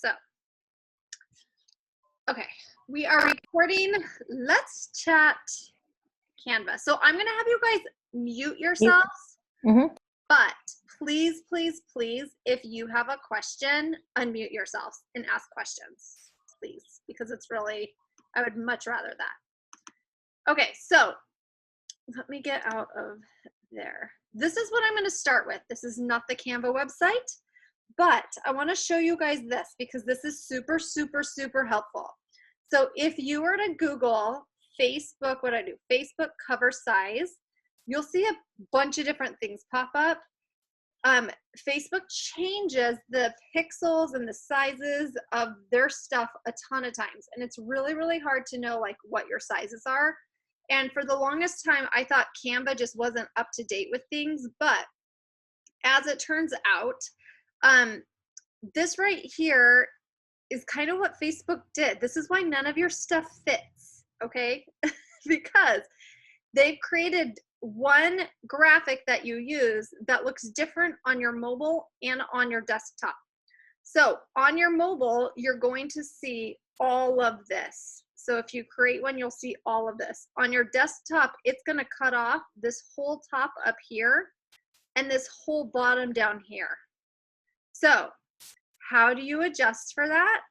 So, okay, we are recording. Let's chat Canva. So I'm going to have you guys mute yourselves, but please, please, please, if you have a question, unmute yourselves and ask questions, please, because it's really, I would much rather that. Okay, so let me get out of there. This is what I'm going to start with. This is not the Canva website, but I want to show you guys this because this is super, super, super helpful. So if you were to Google Facebook, what I do, Facebook cover size, you'll see a bunch of different things pop up. Facebook changes the pixels and the sizes of their stuff a ton of times. And it's really, really hard to know like what your sizes are. And for the longest time, I thought Canva just wasn't up to date with things. But as it turns out, this right here is kind of what Facebook did. This is why none of your stuff fits, okay? Because they've created one graphic that you use that looks different on your mobile and on your desktop. So on your mobile, you're going to see all of this. So if you create one, you'll see all of this. On your desktop, it's going to cut off this whole top up here and this whole bottom down here. So how do you adjust for that?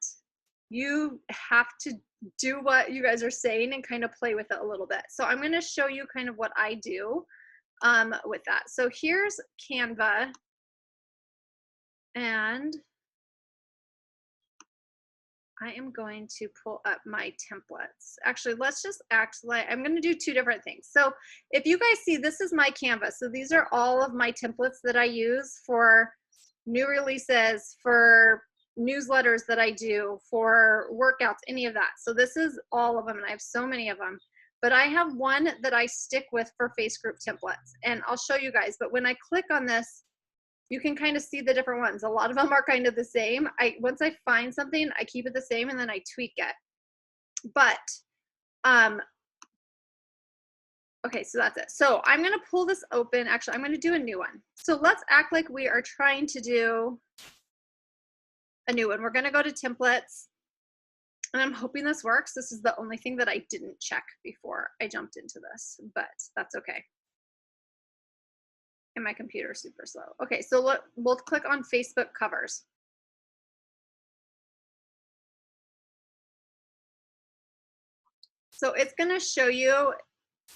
You have to do what you guys are saying and kind of play with it a little bit. So I'm going to show you kind of what I do with that. So here's Canva, and I am going to pull up my templates. Actually, let's just act like I'm going to do two different things. So if you guys see, this is my Canva. So these are all of my templates that I use for new releases, for newsletters that I do, for workouts, any of that. So this is all of them, and I have so many of them. But I have one that I stick with for face group templates, and I'll show you guys. But when I click on this, you can kind of see the different ones. A lot of them are kind of the same. Once I find something, I keep it the same, and then I tweak it. But okay, so that's it. So I'm going to pull this open. Actually, I'm going to do a new one. So let's act like we are trying to do a new one. We're going to go to templates, and I'm hoping this works. This is the only thing that I didn't check before I jumped into this, but that's okay. And my computer's super slow. Okay, so we'll click on Facebook covers. So it's going to show you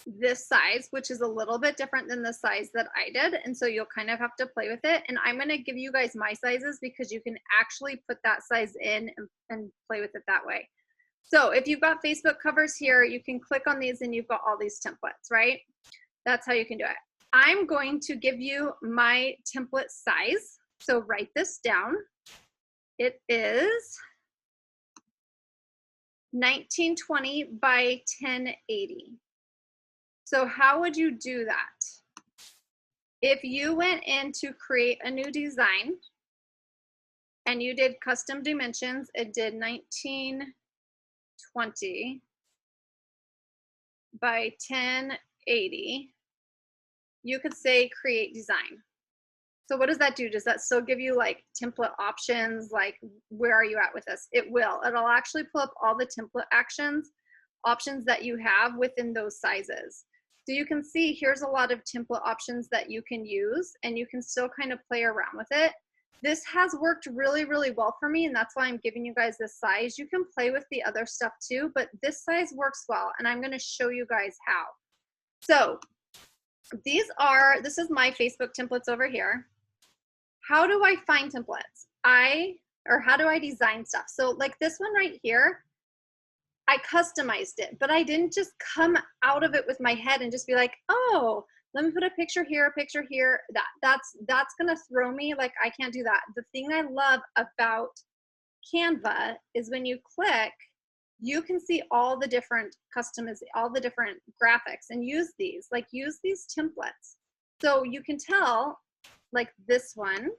this size, which is a little bit different than the size that I did. And so you'll kind of have to play with it. And I'm going to give you guys my sizes because you can actually put that size in and play with it that way. So if you've got Facebook covers here, you can click on these and you've got all these templates, right? That's how you can do it. I'm going to give you my template size. So write this down. It is 1920 by 1080. So how would you do that? If you went in to create a new design and you did custom dimensions, it did 1920 by 1080. You could say create design. So what does that do? Does that still give you like template options? Like, where are you at with this? It will. It'll actually pull up all the template options that you have within those sizes. So you can see here's a lot of template options that you can use, and you can still kind of play around with it. This has worked really, really well for me, and that's why I'm giving you guys this size. You can play with the other stuff too, but this size works well, and I'm going to show you guys how. So this is my Facebook templates over here. How do I find templates? How do I design stuff? So like this one right here, I customized it, but I didn't just come out of it with my head and just be like, oh, let me put a picture here, a picture here. That's gonna throw me. Like, I can't do that. The thing I love about Canva is when you click, you can see all the different all the different graphics, and use these templates. So you can tell, like this one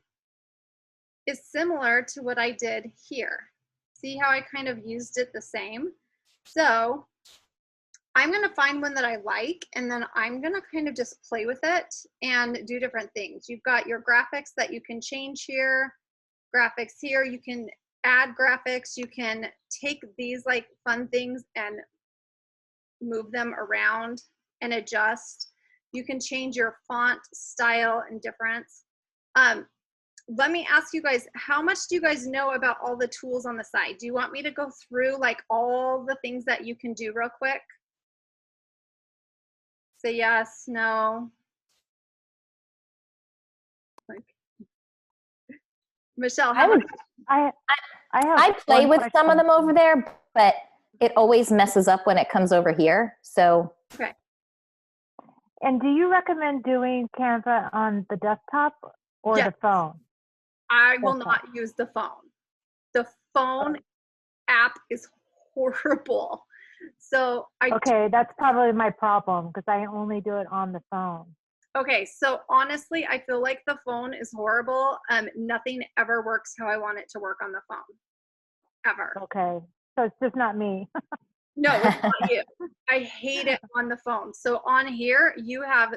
is similar to what I did here. See how I kind of used it the same? So I'm going to find one that I like, and then I'm going to kind of just play with it and do different things. You've got your graphics that you can change here, graphics here. You can add graphics. You can take these like fun things and move them around and adjust. You can change your font style and difference. Let me ask you guys, how much do you guys know about all the tools on the side? Do you want me to go through like all the things that you can do real quick? Say yes, no. Like, Michelle, how much? I play with some of them over there, but it always messes up when it comes over here. So. Okay. And do you recommend doing Canva on the desktop or the phone? I will not use the phone. The phone app is horrible. So that's probably my problem because I only do it on the phone. Okay, so honestly, I feel like the phone is horrible. Nothing ever works how I want it to work on the phone, ever. Okay, so it's just not me. No, it's not you. I hate it on the phone. So on here, you have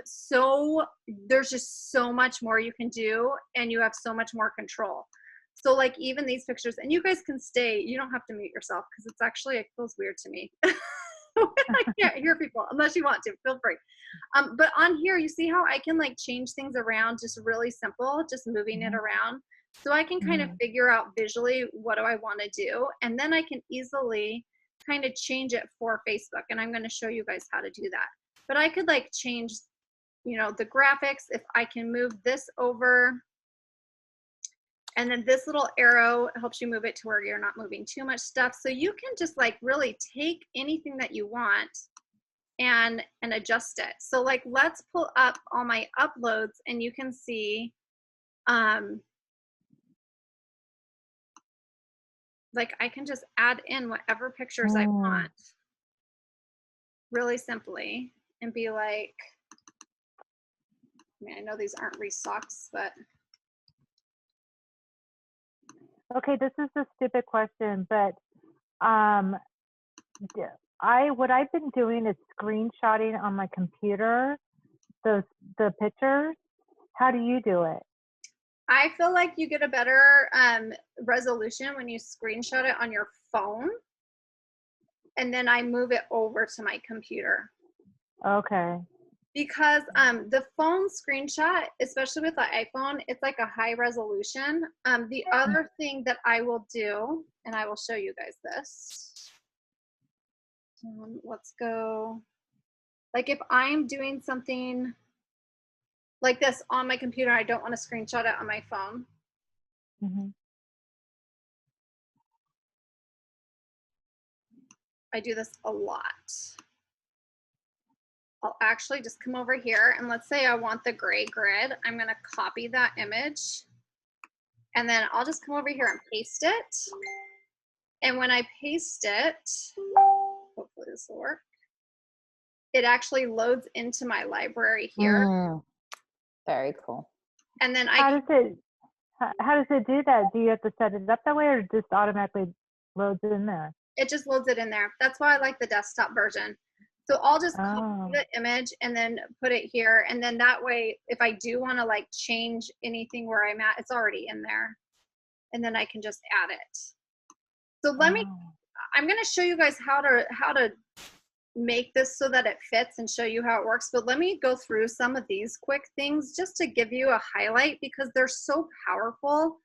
there's just so much more you can do, and you have so much more control. So like even these pictures, and you guys can stay, you don't have to mute yourself because it's actually, it feels weird to me. I can't hear people unless you want to, feel free. But on here, you see how I can like change things around, just really simple, just moving it around. So I can kind of figure out visually what do I want to do. And then I can easily kind of change it for Facebook. And I'm going to show you guys how to do that. But I could like change, you know, the graphics. If I can move this over, and then this little arrow helps you move it to where you're not moving too much stuff. So you can just like really take anything that you want and adjust it. So like, let's pull up all my uploads and you can see, like I can just add in whatever pictures I want really simply and be like, I mean, I know these aren't restocks, but. Okay, this is a stupid question, but what I've been doing is screenshotting on my computer the pictures. How do you do it? I feel like you get a better resolution when you screenshot it on your phone, and then I move it over to my computer. Okay. Because the phone screenshot, especially with the iPhone, it's like a high resolution. The other thing that I will do, and I will show you guys this. Let's go. Like if I'm doing something like this on my computer, I don't want to screenshot it on my phone. I do this a lot. I'll actually just come over here and let's say I want the gray grid. I'm going to copy that image and then I'll just come over here and paste it. And when I paste it, hopefully this will work, it actually loads into my library here. Very cool. And then how does it do that? Do you have to set it up that way or just automatically loads in there? It just loads it in there. That's why I like the desktop version. So I'll just copy the image and then put it here. And then that way, if I do want to like change anything where I'm at, it's already in there. And then I can just add it. So I'm going to show you guys how to make this so that it fits and show you how it works. But let me go through some of these quick things just to give you a highlight because they're so powerful.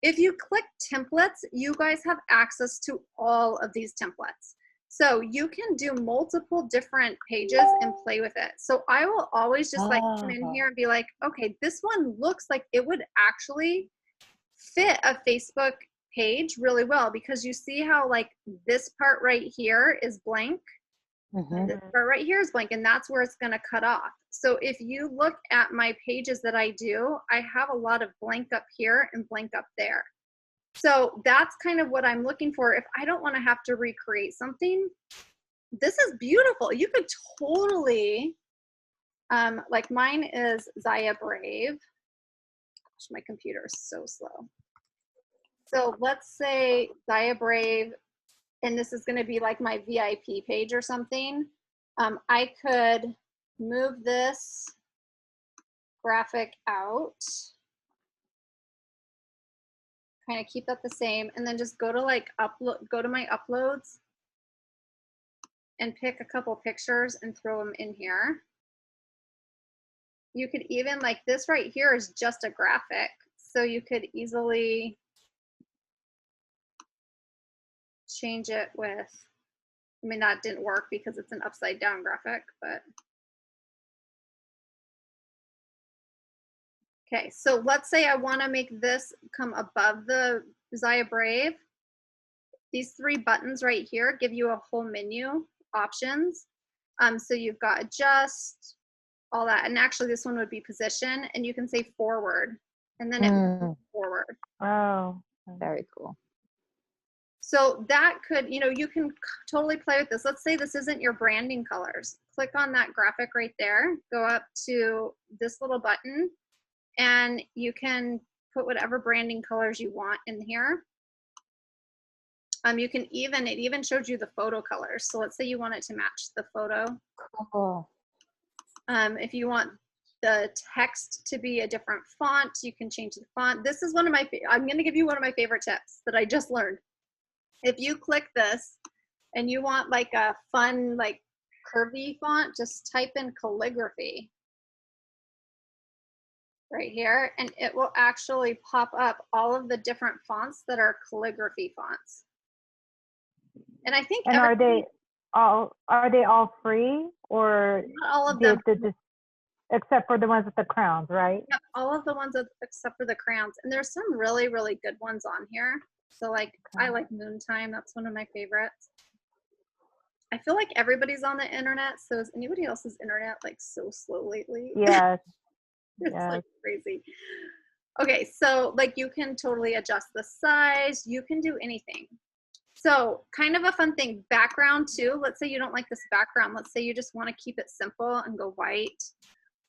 If you click templates, you guys have access to all of these templates. So you can do multiple different pages and play with it. So I will always just like come in here and be like, okay, this one looks like it would actually fit a Facebook page really well because you see how like this part right here is blank. And this part right here is blank and that's where it's going to cut off. So if you look at my pages that I do, I have a lot of blank up here and blank up there. So that's kind of what I'm looking for. If I don't want to have to recreate something, this is beautiful. You could totally, like mine is Zaya Brave. Gosh, my computer is so slow. So let's say Zaya Brave, and this is going to be like my VIP page or something. I could move this graphic out, kind of keep that the same, and then just go to like go to my uploads and pick a couple pictures and throw them in here. You could even, like this right here is just a graphic, so you could easily change it with, I mean, that didn't work because it's an upside down graphic, but. Okay, so let's say I want to make this come above the Zaya Brave. These 3 buttons right here give you a whole menu options. So you've got adjust, all that. And actually this one would be position, and you can say forward, and then it moves forward. Oh, very cool. So that could, you know, you can totally play with this. Let's say this isn't your branding colors. Click on that graphic right there, go up to this little button, and you can put whatever branding colors you want in here. You can even, it even showed you the photo colors. So let's say you want it to match the photo. Cool. If you want the text to be a different font, you can change the font. This is one of my, I'm gonna give you one of my favorite tips that I just learned. If you click this and you want like a fun, like curvy font, just type in calligraphy right here, and it will actually pop up all of the different fonts that are calligraphy fonts. And I think, and are they all free, or not all of them, except for the ones with the crowns, right? yeah, all of the ones except for the crowns. And there's some really, really good ones on here. So like, I like Moontime. That's one of my favorites. I feel like everybody's on the internet. So is anybody else's internet like so slow lately? Yes. It's like crazy. Okay, so like you can totally adjust the size. You can do anything. So kind of a fun thing, background too. Let's say you don't like this background. Let's say you just want to keep it simple and go white,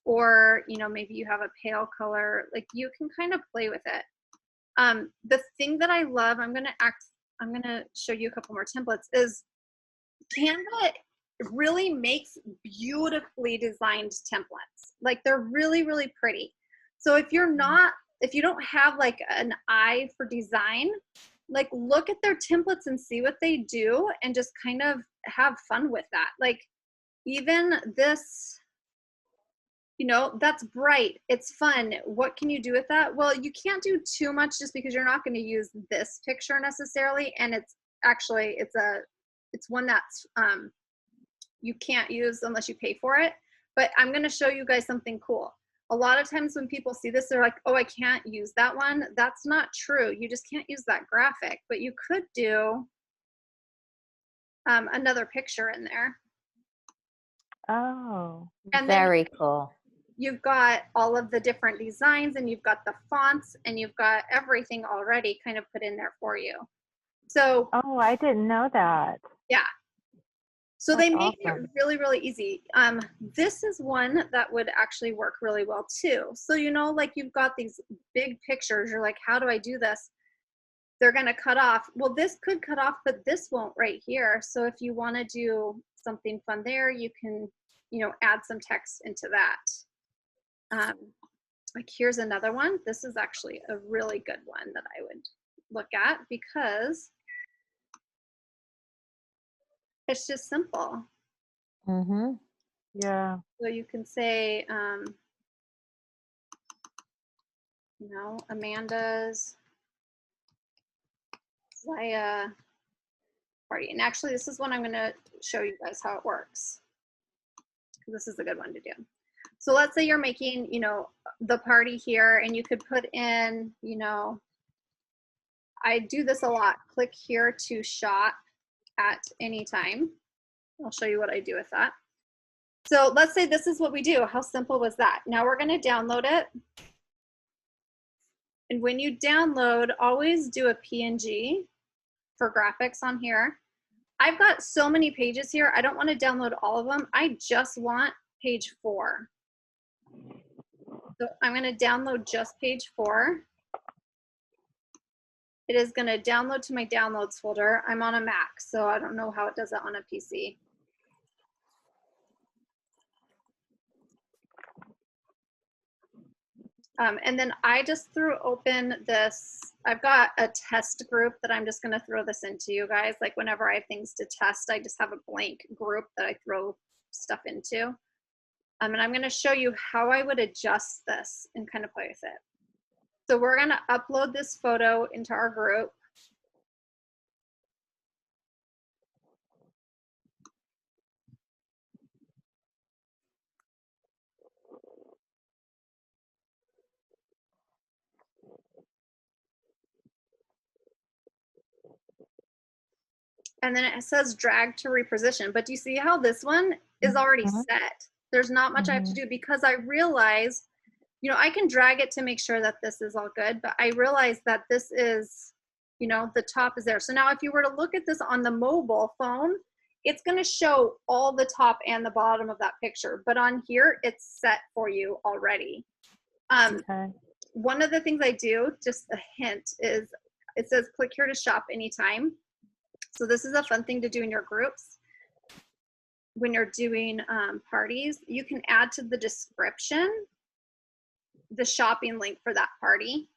or, you know, maybe you have a pale color. Like you can kind of play with it. The thing that I love, I'm gonna show you a couple more templates, is Canva really makes beautifully designed templates. Like they're really, really pretty. So if you don't have like an eye for design, like look at their templates and see what they do and just kind of have fun with that. Like even this, you know, that's bright, it's fun. What can you do with that? Well, you can't do too much just because you're not going to use this picture necessarily. And it's actually, it's one that's, you can't use unless you pay for it. But I'm going to show you guys something cool. A lot of times when people see this, they're like, oh, I can't use that one. That's not true. You just can't use that graphic, but you could do another picture in there. Oh, and very cool. You've got all of the different designs, and you've got the fonts, and you've got everything already kind of put in there for you. So, oh, I didn't know that. Yeah. So That's they make awesome. it really, really easy. This is one that would actually work really well too. So, you know, like you've got these big pictures, you're like, how do I do this? They're going to cut off. Well, this could cut off, but this won't right here. So if you want to do something fun there, you can, you know, add some text into that. Like here's another one. This is actually a really good one that I would look at because it's just simple. Mm-hmm. Yeah. So you can say, you know, Amanda's Zaya party. And actually, this is one I'm going to show you guys how it works. This is a good one to do. So let's say you're making, you know, the party here, and you could put in, you know, I do this a lot. Click here to shop at any time. I'll show you what I do with that. So let's say this is what we do. How simple was that? Now we're going to download it. And when you download, always do a PNG for graphics on here. I've got so many pages here. I don't want to download all of them. I just want page 4. So I'm going to download just page 4. It is going to download to my downloads folder. I'm on a Mac, so I don't know how it does it on a PC. And then I just threw open this, I've got a test group that I'm just gonna throw this into you guys. Like whenever I have things to test, I just have a blank group that I throw stuff into. And I'm gonna show you how I would adjust this and kind of play with it. So we're gonna upload this photo into our group. And then it says drag to reposition. But do you see how this one is already set? There's not much I have to do because I realize, you know, I can drag it to make sure that this is all good, but I realize that this is, you know, the top is there. So now if you were to look at this on the mobile phone, it's going to show all the top and the bottom of that picture. But on here, it's set for you already. One of the things I do, just a hint, is it says click here to shop anytime. So this is a fun thing to do in your groups. When you're doing parties, you can add to the description the shopping link for that party.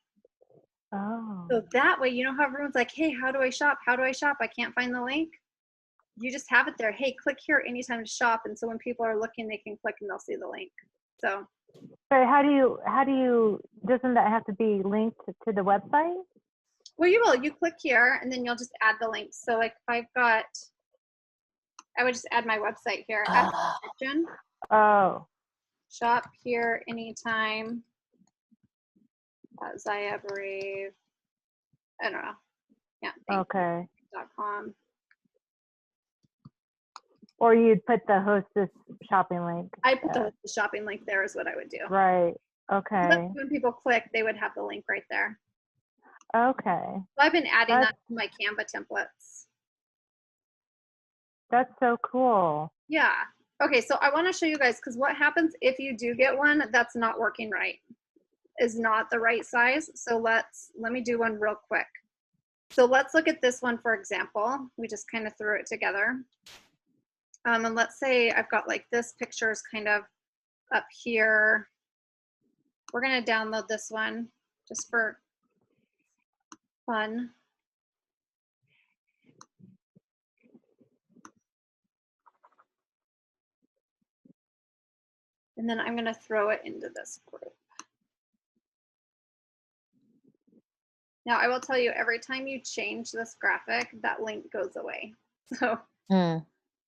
Oh. So that way, you know how everyone's like, hey, how do I shop? How do I shop? I can't find the link. You just have it there. Hey, click here anytime to shop. And so when people are looking, they can click and they'll see the link. So how do you, doesn't that have to be linked to the website? Well, you will. You click here and then you'll just add the links. So like I've got, I would just add my website here. Add description. Oh. Shop here anytime. Zaya Brave. I don't know. Yeah. Okay. .com. Or you'd put the hostess shopping link. I put the hostess shopping link there is what I would do. Right. Okay. So when people click, they would have the link right there. Okay. So I've been adding that to my Canva templates. That's so cool. Yeah. Okay, so I want to show you guys, because what happens if you do get one that's not working right, is not the right size. So let me do one real quick. So let's look at this one, for example. We just kind of threw it together. And let's say I've got like this picture is kind of up here. We're going to download this one just for fun. And then I'm going to throw it into this group. Now, I will tell you, every time you change this graphic, that link goes away. So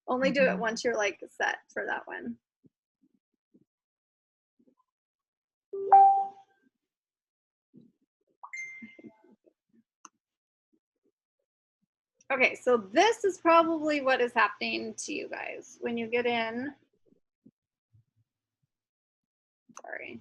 only do it once you're like set for that one. Okay, so this is probably what is happening to you guys when you get in. Sorry.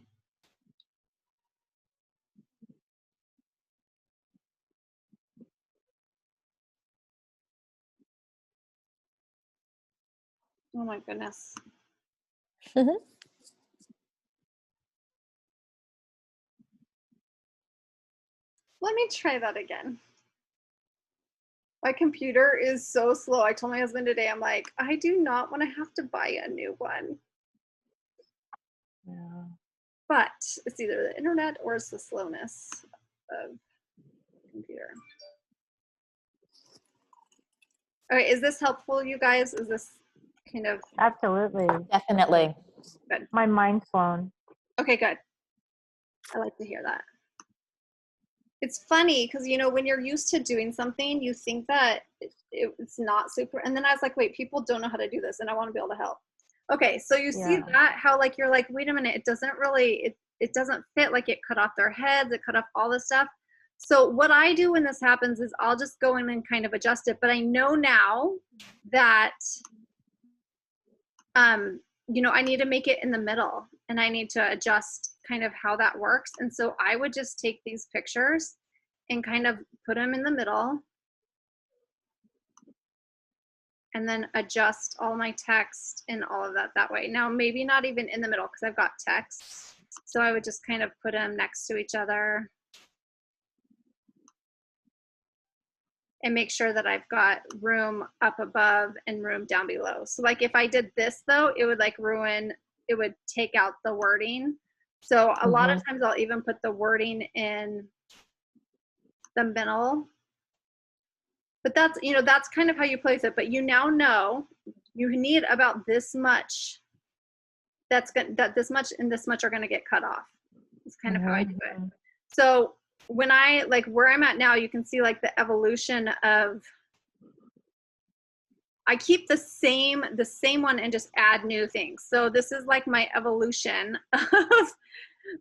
Oh my goodness. Let me try that again. My computer is so slow. I told my husband today, I'm like, I do not want to have to buy a new one. Yeah. But it's either the internet or it's the slowness of the computer. Okay, is this helpful, you guys? Is this kind of? Absolutely. Definitely. Good. My mind's blown. Okay, good. I like to hear that. It's funny because, you know, when you're used to doing something, you think that it's not super. And then I was like, wait, people don't know how to do this and I want to be able to help. Okay, so you see that, how like you're like, wait a minute, it doesn't really, it doesn't fit, like it cut off their heads, it cut off all this stuff. So what I do when this happens is I'll just go in and kind of adjust it. But I know now that, you know, I need to make it in the middle and I need to adjust kind of how that works. And so I would just take these pictures and kind of put them in the middle and then adjust all my text and all of that way. Now, maybe not even in the middle because I've got text. So I would just kind of put them next to each other and make sure that I've got room up above and room down below. So like if I did this though, it would like ruin, it would take out the wording. So a lot of times I'll even put the wording in the middle. But that's, you know, that's kind of how you place it. But you now know you need about this much. That this much and this much are going to get cut off. It's kind of how I do it. So when I, like where I'm at now, you can see like the evolution of, I keep the same one and just add new things. So this is like my evolution of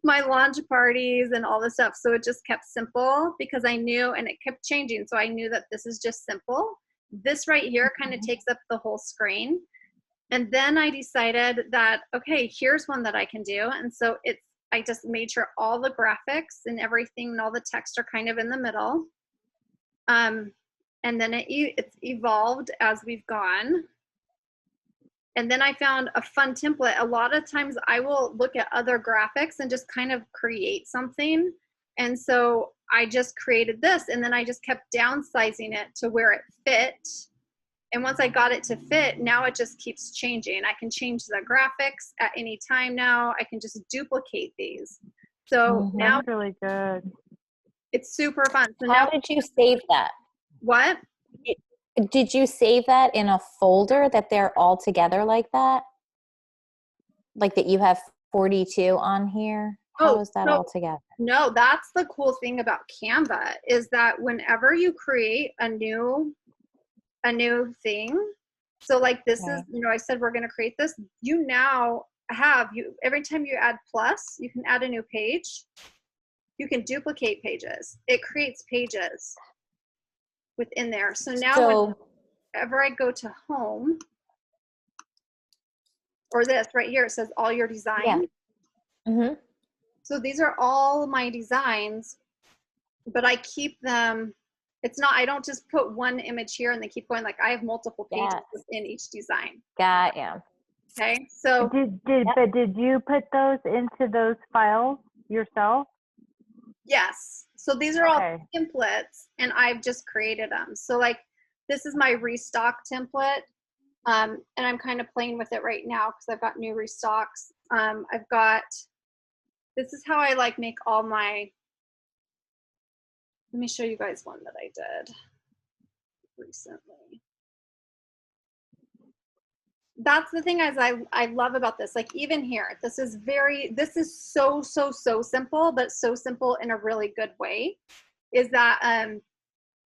my launch parties and all this stuff. So it just kept simple because I knew, and it kept changing. So I knew that this is just simple. This right here kind of takes up the whole screen. And then I decided that, okay, here's one that I can do. And so I just made sure all the graphics and everything and all the text are kind of in the middle. And then it's evolved as we've gone. And then I found a fun template. A lot of times I will look at other graphics and just kind of create something. And so I just created this, and then I just kept downsizing it to where it fit. And once I got it to fit, now it just keeps changing. I can change the graphics at any time now. I can just duplicate these. So now that's really good. It's super fun. So how did you save that? What? Did you save that in a folder that they're all together like that? Like that you have 42 on here? How is that all together? No, that's the cool thing about Canva is that whenever you create a new thing, so like this is, you know, I said we're going to create this, you now have, every time you add plus, you can add a new page. You can duplicate pages. It creates pages within there. So now whenever I go to home, or this right here, it says all your designs. So these are all my designs, but I keep them, it's not, I don't just put one image here and they keep going. Like I have multiple pages within each design. Got you. Okay. So but did you put those into those files yourself? Yes. So these are all templates and I've just created them. So like this is my restock template. And I'm kind of playing with it right now because I've got new restocks. I've got, this is how I like make all my, let me show you guys one that I did recently. That's the thing I love about this. Like even here, this is so simple, but so simple in a really good way. Is that,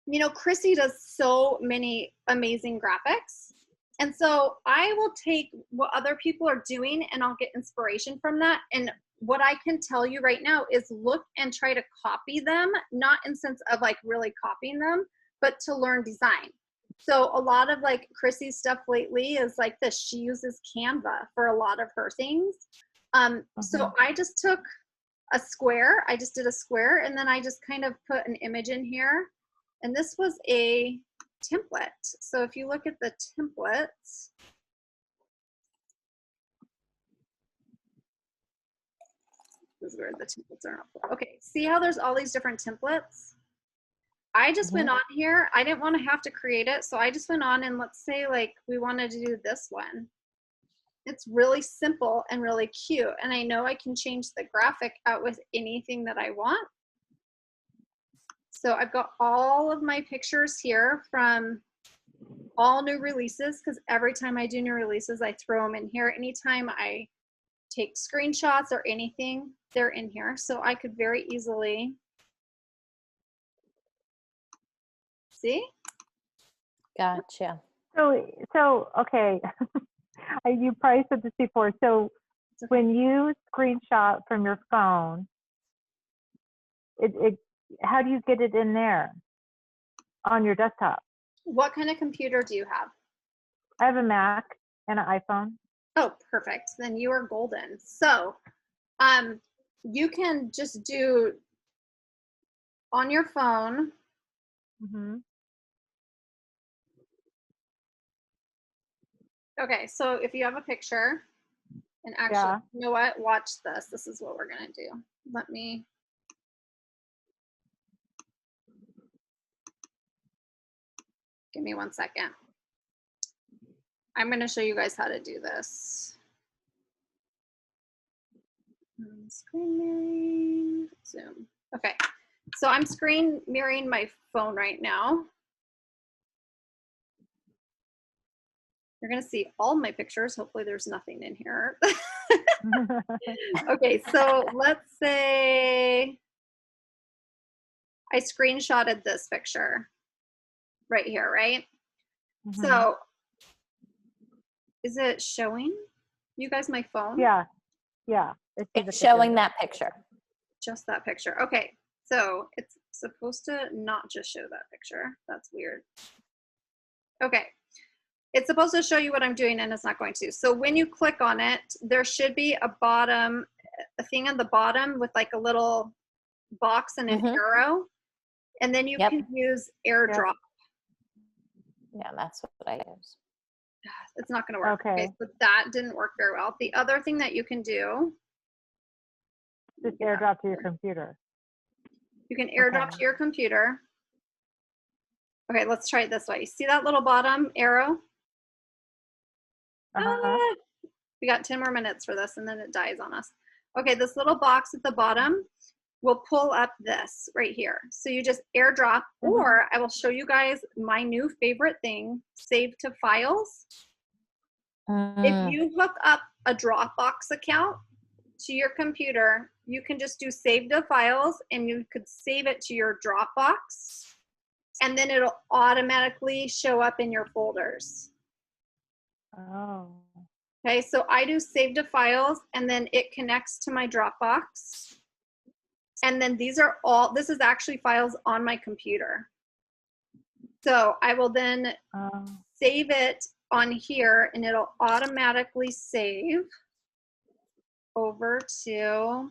you know, Chrissy does so many amazing graphics. And so I will take what other people are doing and I'll get inspiration from that. And what I can tell you right now is look and try to copy them, not in sense of like really copying them, but to learn design. So a lot of like Chrissy's stuff lately is like this. She uses Canva for a lot of her things. So I just took a square. I just did a square and then I just kind of put an image in here. And this was a template. So if you look at the templates, this is where the templates are not. Okay, see how there's all these different templates? I just went on here. I didn't want to have to create it. So I just went on and let's say like we wanted to do this one. It's really simple and really cute. And I know I can change the graphic out with anything that I want. So I've got all of my pictures here from all new releases because every time I do new releases, I throw them in here. Anytime I take screenshots or anything, they're in here. So I could very easily see. Gotcha. So okay. You probably said this before. So when you screenshot from your phone, how do you get it in there on your desktop? What kind of computer do you have? I have a Mac and an iPhone. Oh, perfect. Then you are golden. So you can just do on your phone. Okay, so if you have a picture, and actually, you know what? Watch this. This is what we're going to do. Let me. Give me 1 second. I'm going to show you guys how to do this. Screen mirroring, Zoom. Okay, so I'm screen mirroring my phone right now. You're gonna see all my pictures. Hopefully there's nothing in here. Okay, so let's say I screenshotted this picture right here, right? Mm-hmm. So is it showing you guys my phone? Yeah, yeah. It's showing that picture. Just that picture. Okay, so it's supposed to not just show that picture. That's weird. Okay, it's supposed to show you what I'm doing and it's not going to. So when you click on it, there should be a thing on the bottom with like a little box and an arrow. And then you can use AirDrop. Yeah, that's what I use. It's not going to work. Okay, so that didn't work very well. The other thing that you can do. Just AirDrop to your computer. You can AirDrop to your computer. Okay, let's try it this way. See that little bottom arrow? We got 10 more minutes for this and then it dies on us. Okay, this little box at the bottom will pull up this right here. So you just AirDrop, or I will show you guys my new favorite thing, save to files. If you hook up a Dropbox account to your computer, you can just do save to files and you could save it to your Dropbox and then it'll automatically show up in your folders. Oh. Okay, so I do save to files and then it connects to my Dropbox. And then this is actually files on my computer. So I will then save it on here and it'll automatically save over to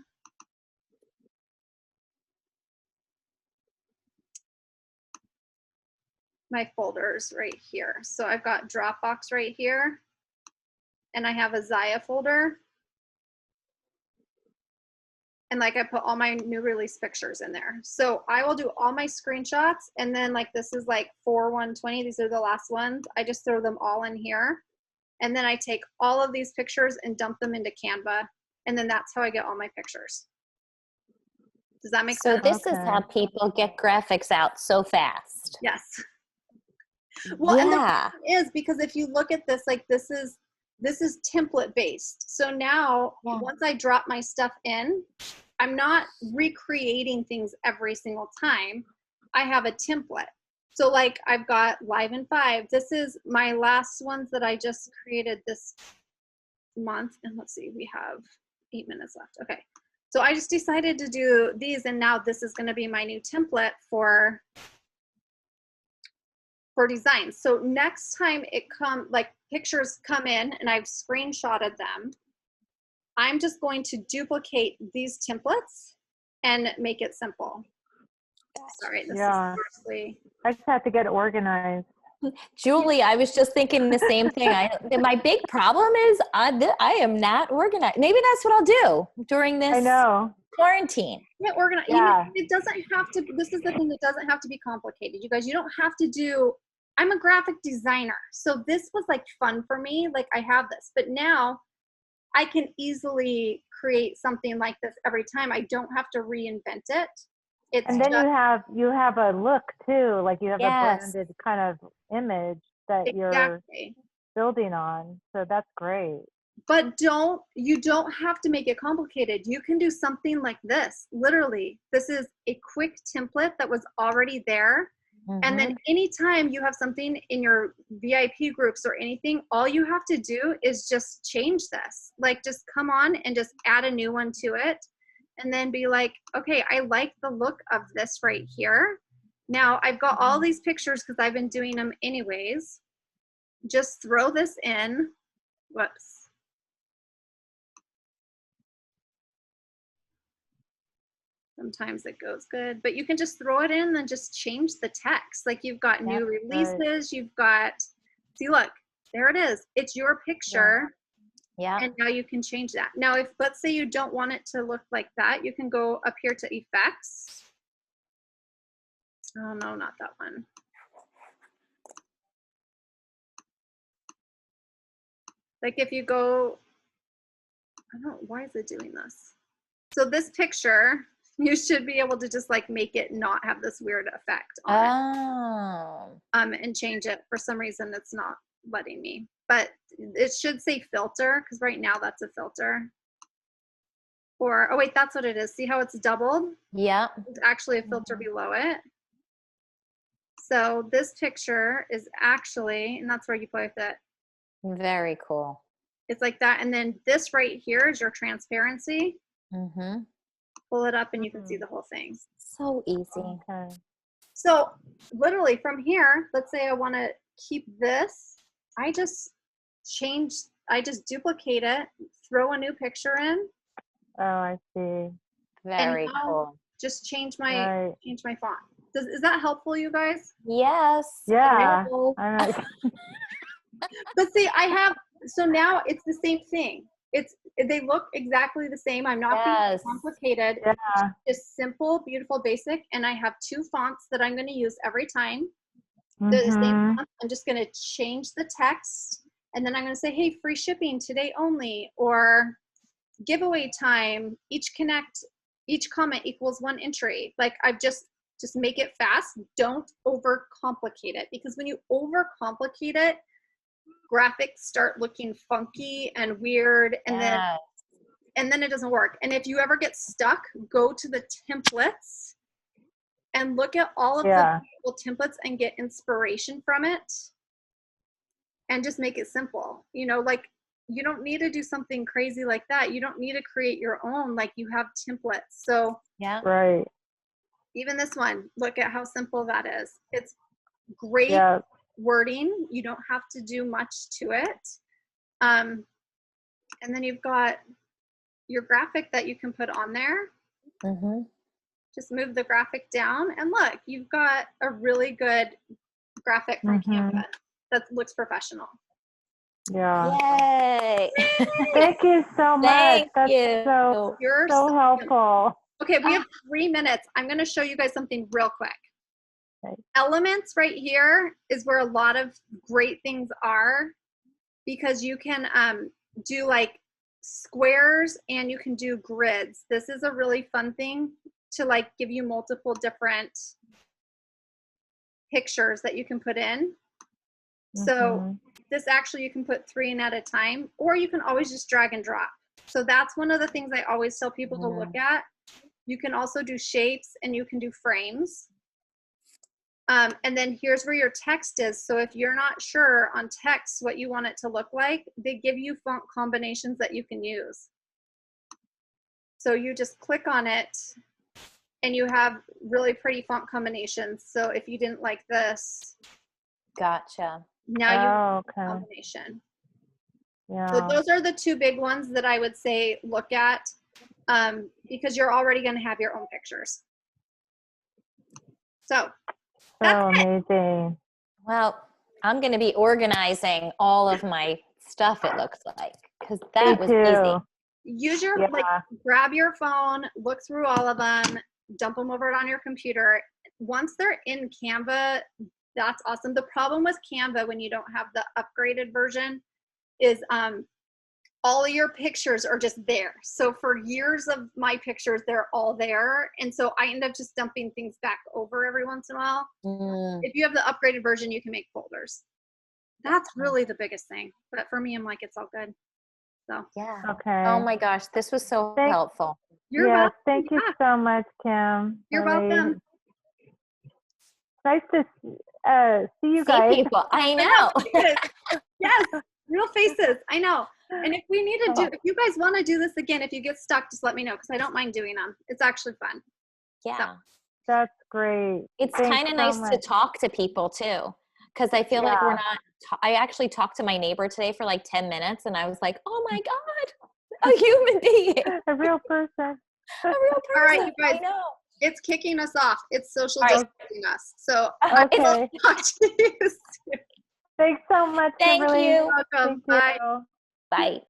my folders right here. So I've got Dropbox right here and I have a Zaya folder. And like I put all my new release pictures in there. So I will do all my screenshots and then like this is like 4/120. These are the last ones. I just throw them all in here. And then I take all of these pictures and dump them into Canva. And then that's how I get all my pictures. Does that make sense? So this is how people get graphics out so fast. Yes. Well, and the reason is because if you look at this, like this is template based. So now once I drop my stuff in, I'm not recreating things every single time. I have a template. So like I've got Live in 5. This is my last ones that I just created this month. And let's see, we have 8 minutes left. Okay. So I just decided to do these and now this is going to be my new template for design. So next time pictures come in and I've screenshotted them, I'm just going to duplicate these templates and make it simple. Sorry, this is seriously. I just have to get organized. Julie, I was just thinking the same thing. My big problem is I am not organized. Maybe that's what I'll do during this quarantine. Yeah, organized. Yeah. It doesn't have to. This is the thing. It doesn't have to be complicated. You guys, you don't have to do. I'm a graphic designer, so this was like fun for me. Like I have this, but now I can easily create something like this every time. I don't have to reinvent it. And then you have a look too, like you have a branded kind of image that you're building on. So that's great. But you don't have to make it complicated. You can do something like this. Literally, this is a quick template that was already there. And then anytime you have something in your VIP groups or anything, all you have to do is just change this. Like just come on and just add a new one to it. And then be like, okay, I like the look of this right here. Now I've got all these pictures because I've been doing them anyways. Just throw this in. Whoops. Sometimes it goes good, but you can just throw it in and just change the text. Like you've got new releases, you've got, see, look, there it is. It's your picture. Yeah. And now you can change that. Now, if let's say you don't want it to look like that, you can go up here to effects. Oh no, not that one. Like if you go, I don't know, why is it doing this? So this picture, you should be able to just like make it not have this weird effect on it. And change it. For some reason, it's not letting me. But it should say filter, because right now that's a filter. Or, oh wait, that's what it is. See how it's doubled? Yeah. It's actually a filter below it. So this picture is actually, and that's where you play with it. Very cool. It's like that. And then this right here is your transparency. Mm-hmm. Pull it up and you can see the whole thing. So easy. Okay. So literally from here, let's say I want to keep this. I just duplicate it, throw a new picture in. Oh, I see. Very cool. Just change my font. Is that helpful, you guys? Yes. Yeah. But see, so now it's the same thing. They look exactly the same. I'm not being complicated. Yeah. Just simple, beautiful, basic. And I have 2 fonts that I'm going to use every time. They're the same font. I'm just going to change the text. And then I'm going to say, hey, free shipping today only, or giveaway time, each comment equals 1 entry. Like I've just make it fast. Don't overcomplicate it, because when you overcomplicate it, graphics start looking funky and weird, and then it doesn't work. And if you ever get stuck, go to the templates and look at all of the templates and get inspiration from it, and just make it simple. You know, like you don't need to do something crazy like that. You don't need to create your own, like you have templates. So yeah, right. Even this one, look at how simple that is. It's great wording. You don't have to do much to it. And then you've got your graphic that you can put on there. Mm-hmm. Just move the graphic down, and look, you've got a really good graphic from Canva that looks professional. Yeah. Yay. Thank you so much. Thank That's you. You're so helpful. Okay, we have 3 minutes. I'm going to show you guys something real quick. Okay. Elements right here is where a lot of great things are, because you can do like squares and you can do grids. This is a really fun thing to like give you multiple different pictures that you can put in. So this actually, you can put 3 in at a time, or you can always just drag and drop. So that's one of the things I always tell people to look at. You can also do shapes, and you can do frames. And then here's where your text is. So if you're not sure on text what you want it to look like, they give you font combinations that you can use. So you just click on it and you have really pretty font combinations. So if you didn't like this, gotcha. Now you have a combination. Yeah. So those are the 2 big ones that I would say look at, because you're already going to have your own pictures. So that's amazing. Well, I'm going to be organizing all of my stuff, it looks like, because that was easy. Use your, grab your phone, look through all of them, dump them over on your computer. Once they're in Canva, that's awesome. The problem with Canva when you don't have the upgraded version is all of your pictures are just there. So for years of my pictures, they're all there. And so I end up just dumping things back over every once in a while. If you have the upgraded version, you can make folders. That's really the biggest thing. But for me, I'm like, it's all good. So yeah. Okay. Oh my gosh, this was so helpful. You're welcome. Thank you so much, Kim. You're welcome. Nice to see you guys. People. I know. Yes, real faces. I know. And if we need to if you guys want to do this again, if you get stuck, just let me know, because I don't mind doing them. It's actually fun. Yeah. So. That's great. It's kind of nice to talk to people too, because I feel like we're not, I actually talked to my neighbor today for like 10 minutes and I was like, oh my God, a human being. A real person. A real person. All right, you guys. I know. It's kicking us off. It's social distancing us. So okay. talk to you soon. Thanks so much. Thank you. Welcome. Thank you. Bye.